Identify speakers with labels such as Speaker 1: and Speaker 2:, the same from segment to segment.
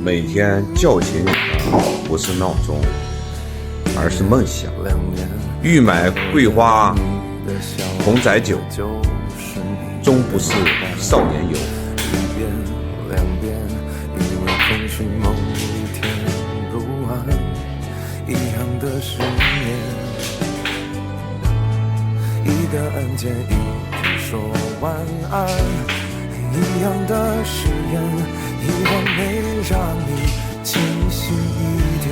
Speaker 1: 每天叫醒你的不是闹钟，而是梦想。欲买桂花红载酒，终不是少年游。
Speaker 2: 一样的誓言，一个按键一直说晚安，一样的誓言，以往没让你清醒一点。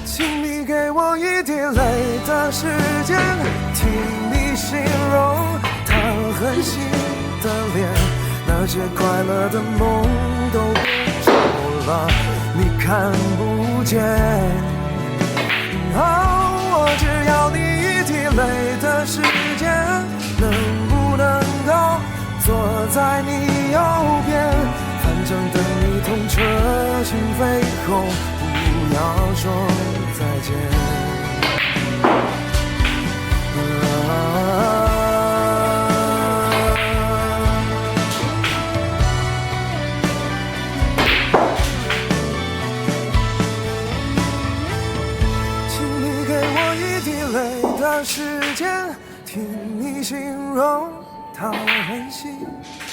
Speaker 2: 请你给我一滴泪的时间，听你形容他狠心的脸，那些快乐的梦都变丑了，你看不见。我只要你一滴泪的时间，能不能够坐在你右边？反正等你痛彻心扉后，不要说再见。时间，听你形容他狠心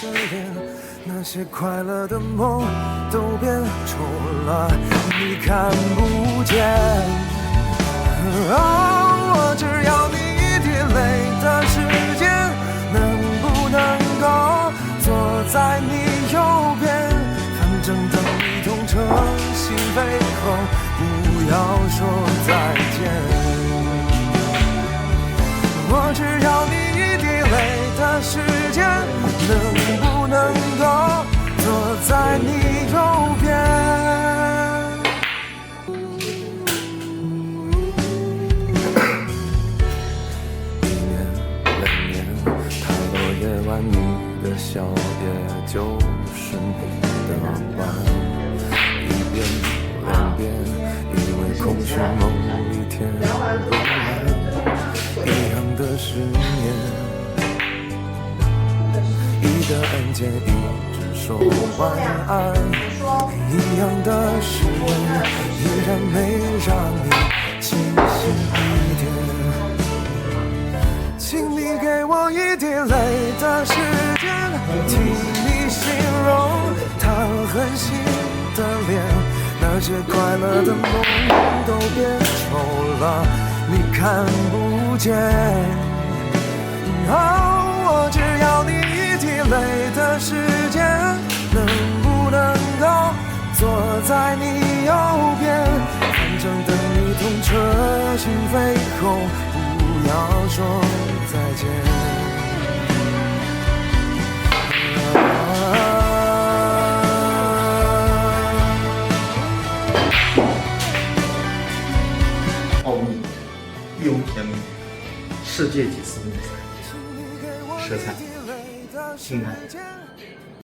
Speaker 2: 的脸，那些快乐的梦都变丑了，你看不见。我只要你一滴泪的时间，能不能够坐在你右边？反正等你痛彻心扉后，不要说再见。我只要你一滴泪的时间，能不能够坐在你右边？一年两年，太多夜晚，你的笑也就是你的晚。一遍两遍，以为空虚梦一天不来。一样的誓言，一个按键一直说晚安，一样的誓言，依然没让你清醒一点。请你给我一滴泪的时间，听你形容他狠心的脸，那些快乐的梦都变丑了，你看不见。我只要你一滴泪的时间，能不能够坐在你右边？反正等你痛彻心扉后，不要说再见。
Speaker 3: 奥秘，玉无天命，世界级私密赛，舌灿，心安。